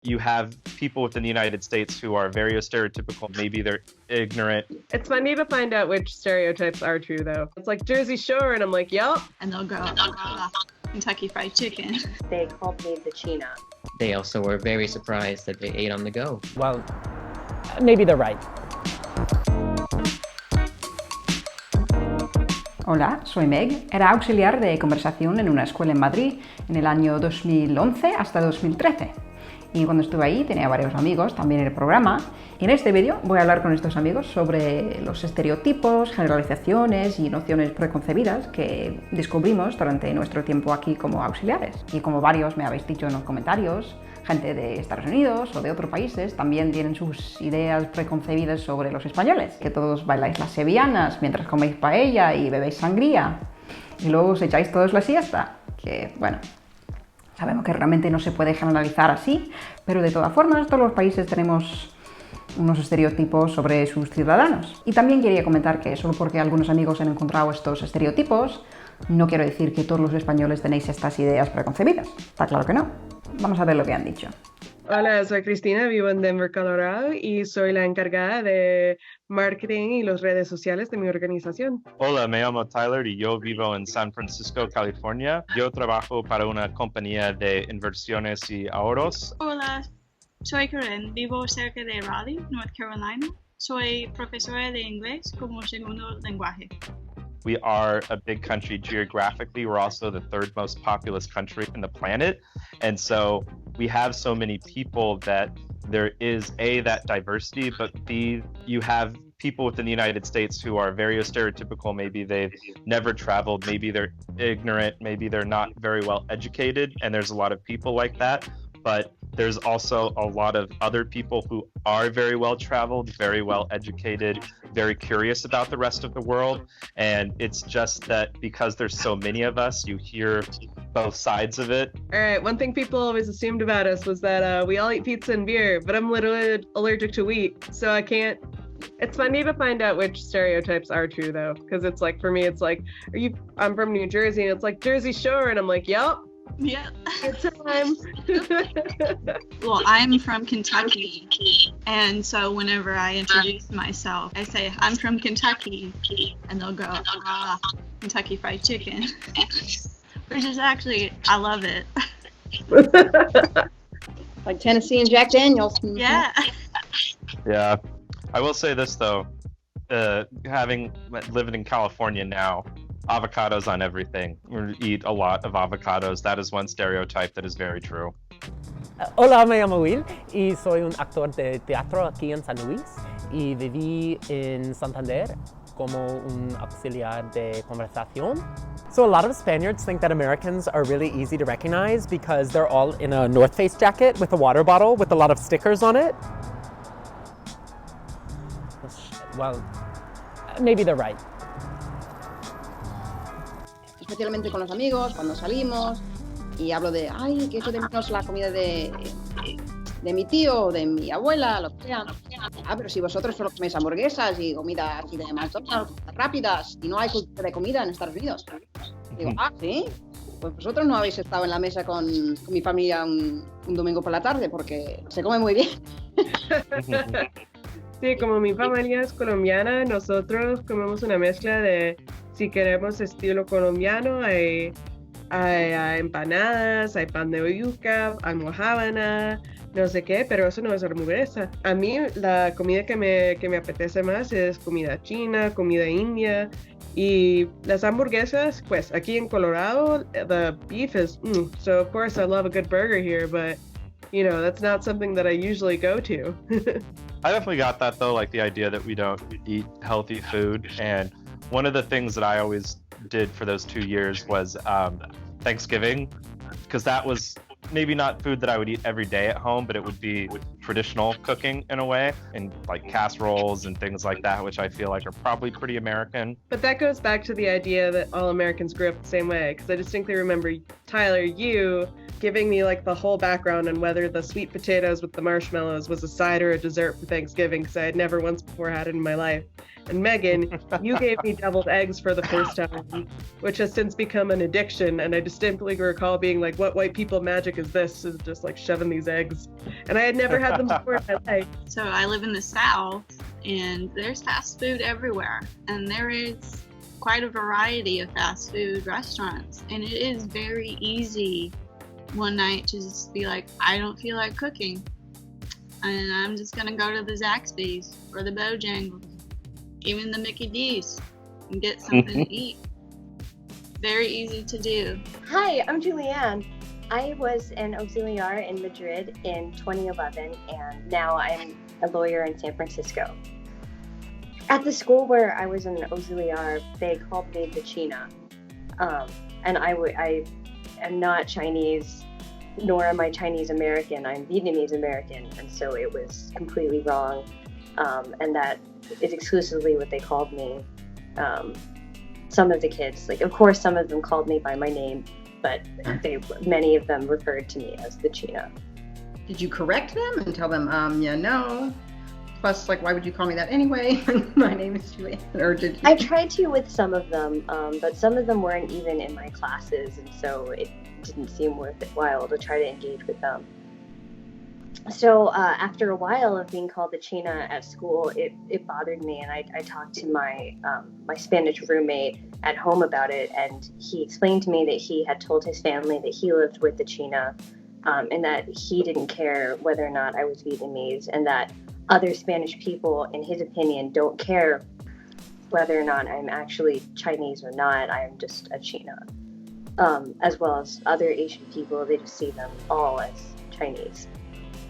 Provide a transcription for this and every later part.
You have people within the United States who are very stereotypical. Maybe they're ignorant. It's funny to find out which stereotypes are true, though. It's like Jersey Shore, and I'm like, yup. And they'll go, Kentucky Fried Chicken. They called me the China. They also were very surprised that they ate on the go. Well, maybe they're right. Hola, soy Meg. Era auxiliar de conversación en una escuela en Madrid en el año 2011 hasta 2013. Y cuando estuve ahí tenía varios amigos también en el programa. Y en este vídeo voy a hablar con estos amigos sobre los estereotipos, generalizaciones y nociones preconcebidas que descubrimos durante nuestro tiempo aquí como auxiliares. Y como varios me habéis dicho en los comentarios, gente de Estados Unidos o de otros países también tienen sus ideas preconcebidas sobre los españoles. Que todos bailáis las sevillanas mientras coméis paella y bebéis sangría. Y luego os echáis todos la siesta. Que, bueno, sabemos que realmente no se puede generalizar así, pero de todas formas todos los países tenemos unos estereotipos sobre sus ciudadanos. Y también quería comentar que solo porque algunos amigos han encontrado estos estereotipos, no quiero decir que todos los españoles tenéis estas ideas preconcebidas. Está claro que no. Vamos a ver lo que han dicho. Hola, soy Cristina, vivo en Denver, Colorado, y soy la encargada de marketing y las redes sociales de mi organización. Hola, me llamo Tyler y yo vivo en San Francisco, California. Yo trabajo para una compañía de inversiones y ahorros. Hola, soy Karen, vivo cerca de Raleigh, North Carolina. Soy profesora de inglés como segundo lenguaje. We are a big country geographically. We're also the third most populous country in the planet. And so we have so many people that there is A, that diversity, but B, you have people within the United States who are very stereotypical. Maybe they've never traveled, maybe they're ignorant, maybe they're not very well educated. And there's a lot of people like that. But there's also a lot of other people who are very well traveled, very well educated, very curious about the rest of the world. And it's just that because there's so many of us, you hear both sides of it. All right, one thing people always assumed about us was that we all eat pizza and beer, but I'm literally allergic to wheat, so I can't. It's funny to find out which stereotypes are true, though, because it's like, for me, it's like, I'm from New Jersey, and it's like Jersey Shore, and I'm like, yup. Yeah. Good time. Well, I'm from Kentucky, and so whenever I introduce myself, I say, I'm from Kentucky, and they'll go, Kentucky Fried Chicken. Which is actually, I love it. Like Tennessee and Jack Daniels. Yeah. Yeah. I will say this, though. Having lived in California now, avocados on everything. We eat a lot of avocados. That is one stereotype that is very true. Hola, me llamo Will y soy un actor de teatro aquí en San Luis y viví en Santander como un auxiliar de conversación. So a lot of Spaniards think that Americans are really easy to recognize because they're all in a North Face jacket with a water bottle with a lot of stickers on it. Well, maybe they're right. Especialmente con los amigos, cuando salimos, y hablo de, ay, que echo de menos la comida de mi tío, o de mi abuela, lo que sea. Ah, pero si vosotros solo coméis hamburguesas y comida así de McDonald's, rápidas, y no hay cultura de comida en Estados Unidos. Digo, ¿sí? Pues vosotros no habéis estado en la mesa con mi familia un domingo por la tarde, porque se come muy bien. Sí, como mi familia es colombiana, nosotros comemos una mezcla de, si queremos estilo colombiano, hay empanadas, hay pan de yuca, almojábana, no sé qué, pero eso no es hamburguesa. A mí la comida que me apetece más es comida china, comida india, y las hamburguesas, pues aquí en Colorado, the beef is, so of course I love a good burger here, but you know, that's not something that I usually go to. I definitely got that, though, like the idea that we don't eat healthy food. And one of the things that I always did for those 2 years was Thanksgiving, because that was maybe not food that I would eat every day at home, but it would be traditional cooking in a way, and like casseroles and things like that, which I feel like are probably pretty American. But that goes back to the idea that all Americans grew up the same way, because I distinctly remember, Tyler, you giving me like the whole background on whether the sweet potatoes with the marshmallows was a side or a dessert for Thanksgiving, because I had never once before had it in my life. And Megan, you gave me deviled eggs for the first time, which has since become an addiction, and I distinctly recall being like, what white people magic magic is this, is just like shoving these eggs. And I had never had them before in my life. So I live in the South, and there's fast food everywhere, and there is quite a variety of fast food restaurants, and it is very easy one night to just be like, I don't feel like cooking, and I'm just gonna go to the Zaxby's or the Bojangles, even the Mickey D's, and get something to eat. Very easy to do. Hi, I'm Julianne. I was an auxiliary in Madrid in 2011, and now I'm a lawyer in San Francisco. At the school where I was an auxiliary, they called me the China. And I am not Chinese, nor am I Chinese American. I'm Vietnamese American, and so it was completely wrong. And that is exclusively what they called me. Some of the kids, like, of course, some of them called me by my name, but many of them referred to me as the China. Did you correct them and tell them, yeah, no? Plus, like, why would you call me that anyway? My name is Julia. Or did you? I tried to with some of them, but some of them weren't even in my classes, and so it didn't seem worthwhile to try to engage with them. So after a while of being called the China at school, it bothered me, and I talked to my Spanish roommate at home about it, and he explained to me that he had told his family that he lived with the China, and that he didn't care whether or not I was Vietnamese, and that other Spanish people, in his opinion, don't care whether or not I'm actually Chinese or not. I am just a China. As well as other Asian people, they just see them all as Chinese.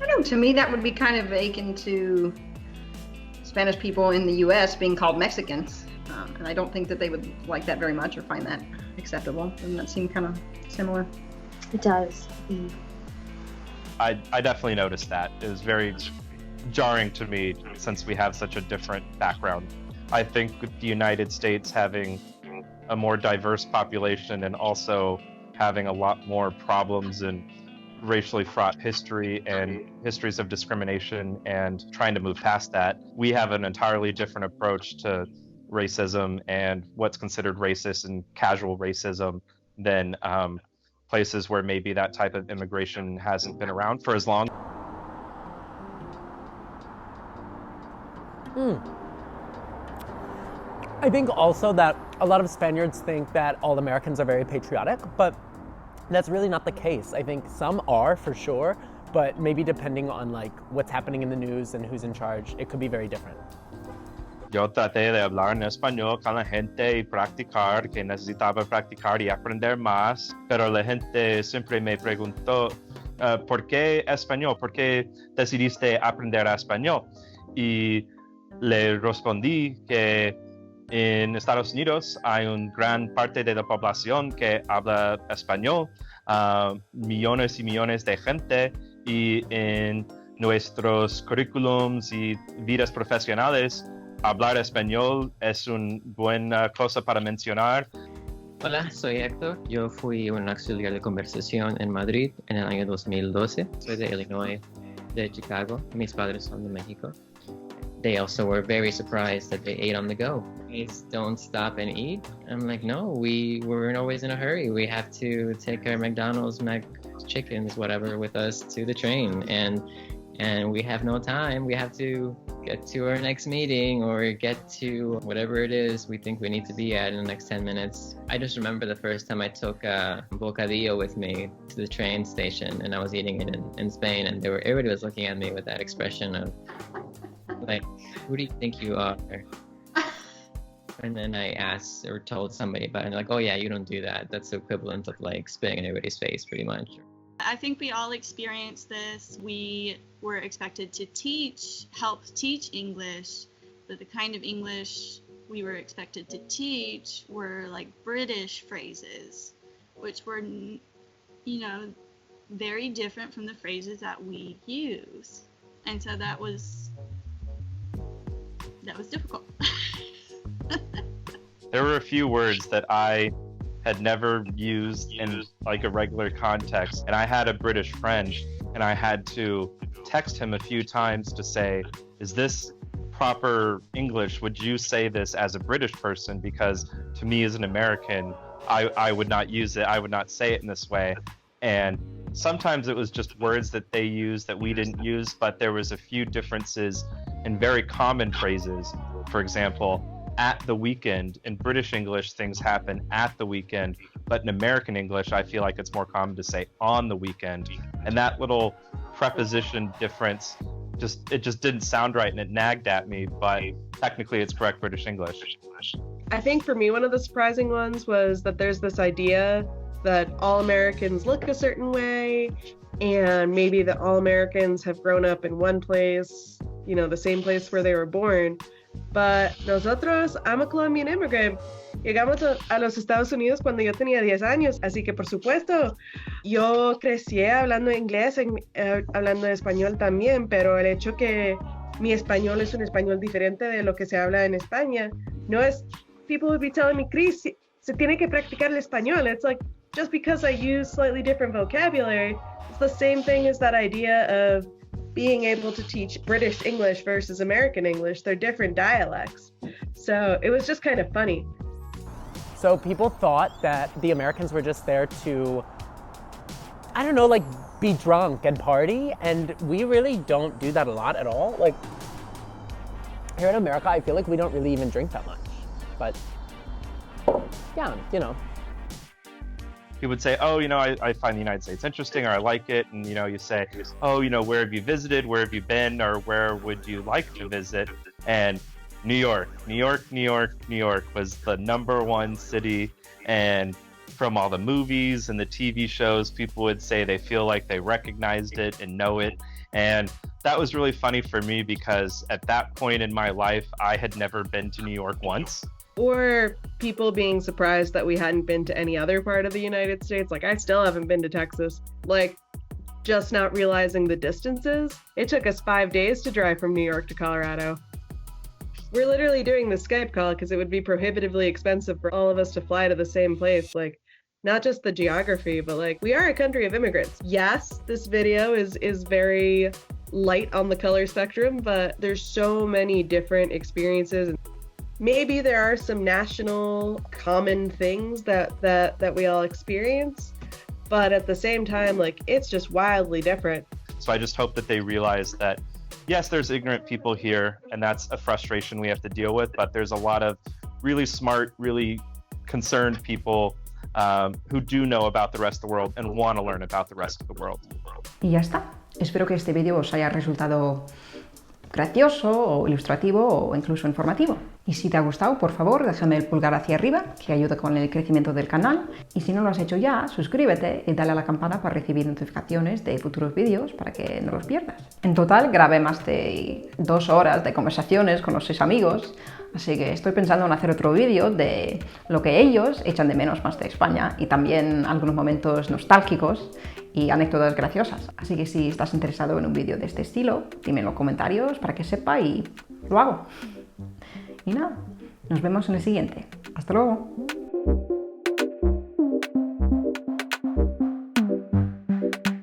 I don't know, to me that would be kind of akin to Spanish people in the US being called Mexicans. And I don't think that they would like that very much or find that acceptable. Doesn't that seem kind of similar? It does. I definitely noticed that. It was very jarring to me since we have such a different background. I think with the United States having a more diverse population and also having a lot more problems and racially fraught history and histories of discrimination and trying to move past that, we have an entirely different approach to racism and what's considered racist and casual racism than places where maybe that type of immigration hasn't been around for as long. I think also that a lot of Spaniards think that all Americans are very patriotic, but that's really not the case. I think some are for sure, but maybe depending on like what's happening in the news and who's in charge, it could be very different. Yo traté de hablar en español con la gente y practicar, que necesitaba practicar y aprender más, pero la gente siempre me preguntó, ¿por qué español? ¿Por qué decidiste aprender español? Y le respondí que en Estados Unidos hay una gran parte de la población que habla español, millones y millones de gente, y en nuestros currículums y vidas profesionales, hablar español es una buena cosa para mencionar. Hola, soy Héctor. Yo fui un auxiliar de conversación en Madrid en el año 2012. Soy de Illinois, de Chicago. Mis padres son de México. They also were very surprised that they ate on the go. Please don't stop and eat. I'm like, no, we were always in a hurry. We have to take our McDonald's, McChickens, whatever, with us to the train. And we have no time. We have to get to our next meeting or get to whatever it is we think we need to be at in the next 10 minutes. I just remember the first time I took a bocadillo with me to the train station, and I was eating it in Spain, and everybody was looking at me with that expression of, like, who do you think you are? And then I asked or told somebody about it, and they're like, oh yeah, you don't do that. That's the equivalent of like spitting in everybody's face, pretty much. I think we all experienced this. We were expected to help teach English, but the kind of English we were expected to teach were like British phrases, which were, very different from the phrases that we use. And so that was difficult. There were a few words that I had never used in like a regular context, and I had a British friend, and I had to text him a few times to say, is this proper English? Would you say this as a British person? Because to me as an American, I would not use it. I would not say it in this way. And sometimes it was just words that they used that we didn't use, but there was a few differences in very common phrases. For example, at the weekend. In British English, things happen at the weekend, but in American English, I feel like it's more common to say on the weekend. And that little preposition difference just didn't sound right, and it nagged at me, but technically it's correct British English. I think for me, one of the surprising ones was that there's this idea that all Americans look a certain way, and maybe that all Americans have grown up in one place, you know, the same place where they were born. But nosotros, I'm a Colombian immigrant. Llegamos a los Estados Unidos cuando yo tenía 10 años, así que por supuesto, yo crecí hablando inglés, hablando español también, pero el hecho que mi español es un español diferente de lo que se habla en España, no es, people would be telling me, Chris, se tiene que practicar el español. It's like, just because I use slightly different vocabulary, it's the same thing as that idea of being able to teach British English versus American English. They're different dialects. So it was just kind of funny. So people thought that the Americans were just there to, I don't know, like be drunk and party, and we really don't do that a lot at all. Like here in America, I feel like we don't really even drink that much. But yeah, you know. He would say, oh, you know, I find the United States interesting, or I like it. And, you know, you say, oh, you know, where have you visited? Where have you been? Or where would you like to visit? And New York was the #1 city. And from all the movies and the TV shows, people would say they feel like they recognized it and know it. And that was really funny for me because at that point in my life, I had never been to New York once. Or people being surprised that we hadn't been to any other part of the United States. Like, I still haven't been to Texas. Like, just not realizing the distances. It took us 5 days to drive from New York to Colorado. We're literally doing the Skype call because it would be prohibitively expensive for all of us to fly to the same place. Like, not just the geography, but like, we are a country of immigrants. Yes, this video is very light on the color spectrum, but there's so many different experiences. Maybe there are some national common things that we all experience, but at the same time, like, it's just wildly different. So I just hope that they realize that, yes, there's ignorant people here, and that's a frustration we have to deal with, but there's a lot of really smart, really concerned people who do know about the rest of the world and want to learn about the rest of the world. Y ya está. Espero que este vídeo os haya resultado gracioso o ilustrativo o incluso informativo. Y si te ha gustado, por favor, déjame el pulgar hacia arriba, que ayuda con el crecimiento del canal. Y si no lo has hecho ya, suscríbete y dale a la campana para recibir notificaciones de futuros vídeos para que no los pierdas. En total, grabé más de 2 horas de conversaciones con los 6 amigos, así que estoy pensando en hacer otro vídeo de lo que ellos echan de menos más de España y también algunos momentos nostálgicos y anécdotas graciosas. Así que si estás interesado en un vídeo de este estilo, dime en los comentarios para que sepa y lo hago. Y nada, nos vemos en el siguiente. ¡Hasta luego!